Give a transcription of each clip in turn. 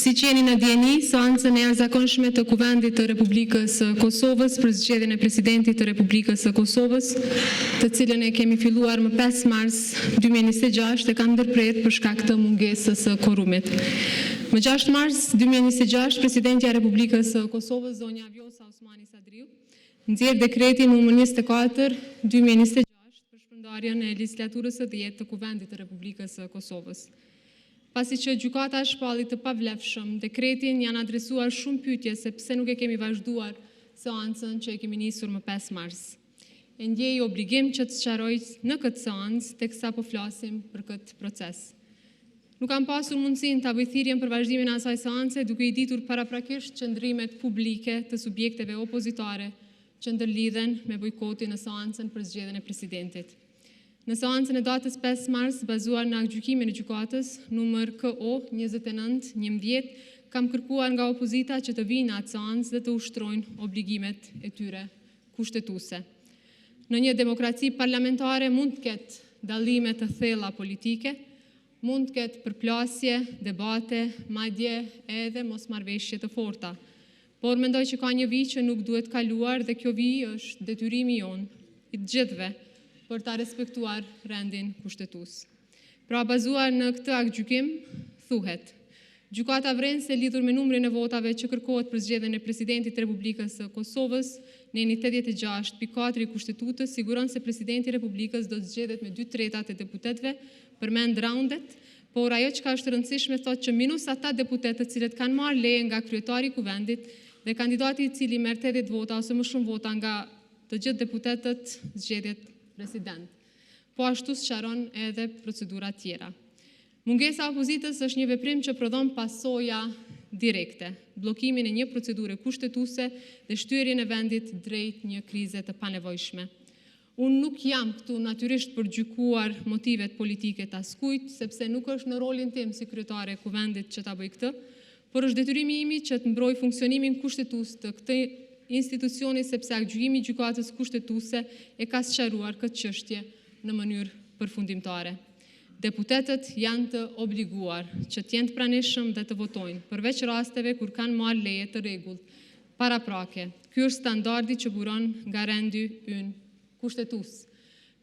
Si që jeni në djeni, seancën e jashtëzakonshme të Kuvendit të Republikës së Kosovës për zgjedhjen e presidentit të Republikës së Kosovës, të cilën e kemi filluar më 5 mars 2026 e kam ndërprer për shkak të mungesës së korumit. Më 6 mars 2026, presidentja e Republikës së Kosovës, zonja Vjosa Osmani Sadriu, nxjerr dekretin numër 24/2026 për shpërndarjen e legjislaturës së 10 të Kuvendit të Republikës së Kosovës. Pasi që gjykata shpalli të pavlefshëm dekretin, janë adresuar shumë pyetje se pse nuk e kemi vazhduar seancën që e kemi nisur më 5 mars. E ndjej obligim që të sqaroj në këtë seancë teksa po flasim për këtë proces. Nuk kam pasur mundësinë ta bëj thirrjen për vazhdimin e asaj seance duke I ditur paraprakisht qëndrimet publike të subjekteve opozitare që ndërlidhen me bojkotin në seancën për zgjedhjen e presidentit. Në seancën e datës 5 mars, bazuar në gjykimin e gjykatës numër KO 29/11, kam kërkuar nga opozita që të vinë në atë seancë dhe të ushtrojnë obligimet e tyre kushtetuese. Në një demokraci parlamentare mund të ketë dallime të thella politike, mund të ketë përplasje, debate, madje edhe mosmarrëveshje të forta. Por mendoj që ka një vijë që nuk duhet kaluar dhe kjo vijë është detyrimi jonë I të gjithëve për ta respektuar rendin kushtetues. Pra, bazuar në këtë aktgjykim, thuhet: gjykata vren se lidhur me numrin e votave që kërkohet për zgjedhjen e presidentit të Republikës së Kosovës, neni 86.4 I Kushtetutës siguron se presidenti I Republikës do të zgjedhet me 2/3 e deputetëve, përmend raundet, por ajo që është rëndësishme thotë që minus ata deputetë të cilët kanë marrë leje nga kryetari I Kuvendit dhe kandidati I cili merr 80 vota ose më shumë vota nga të gjithë deputetët zgjedhet president. Po ashtu sqaron edhe procedura tjera. Mungesa e opozitës është një veprim që prodhon pasoja direkte, bllokimin e një procedure kushtetuese dhe shtyrjen e vendit drejt një krize të panevojshme. Unë nuk jam këtu natyrisht për gjykuar motivet politike të askujt, sepse nuk është në rolin tim si kryetare e Kuvendit që ta bëj këtë, por është detyrimi imi që të mbroj funksionimin kushtetues të këtij institucioni sepse aktgjykimi I gjykatës kushtetuese e ka sqaruar këtë çështje në mënyrë përfundimtare. Deputetët janë të obliguar që të jenë të pranishëm dhe të votojnë, përveç rasteve kur kanë marrë leje të rregullt paraprake. Ky është standardi që buron nga rendi ynë kushtetues.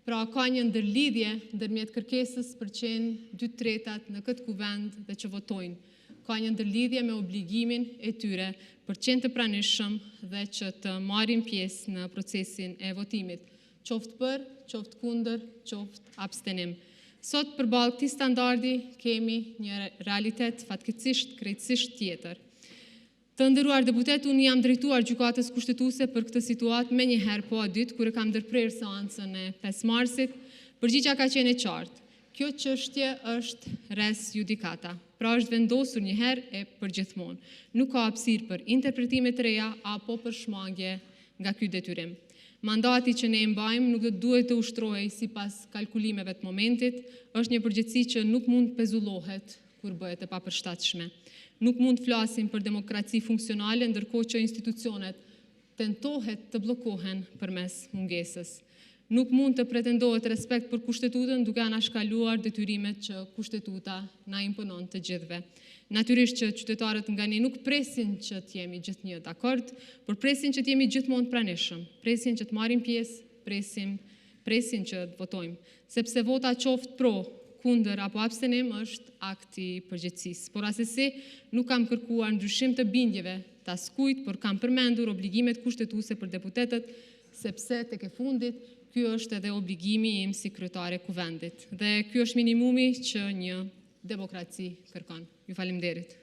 Pra, ka një ndërlidhje ndërmjet kërkesës për qenë 2/3 në këtë kuvend dhe që votojnë. Ka një ndërlidhje me obligimin e tyre për qenë të pranishëm dhe që të marrin pjesë në procesin e votimit, qoftë për, qoftë kundër, qoftë abstenim. Sot përballë këtij standardi kemi një realitet fatkeqësisht krejtësisht tjetër. Të nderuar deputet, unë jam drejtuar gjykatës kushtetuese për këtë situatë menjëherë po a dytë kur e kam ndërprer seancën e 5 marsit. Përgjigjja ka qenë e qartë. Kjo çështje është res judicata, pra është vendosur një herë e përgjithmonë. Nuk ka hapësirë për interpretime të reja apo për shmangje nga ky detyrim. Mandati që ne e mbajmë nuk do të duhet të ushtrohej sipas kalkulimeve të momentit, është një përgjegjësi që nuk mund të pezullohet kur bëhet e papërshtatshme. Nuk mund të flasim për demokraci funksionale ndërkohë që institucionet tentohet të bllokohen përmes mungesës. Nuk mund të pretendohet respekt për kushtetutën duke anashkaluar detyrimet që kushtetuta na imponon të gjithëve. Natyrisht që qytetarët nga ne nuk presin që të jemi gjithnjë dakord, por presin që të jemi gjithmonë pranishëm, presin që të marrim pjesë, presin që të votojmë, sepse vota qoftë pro, kundër apo abstenim është akti I përgjegjësisë. Por asesi nuk kam kërkuar ndryshim të bindjeve të askujt, por kam përmendur obligimet kushtetuese për deputetët, sepse tek e fundit ky është edhe obligimi im si kryetare Kuvendit. Dhe ky është minimumi që një demokraci kërkon. Ju faleminderit.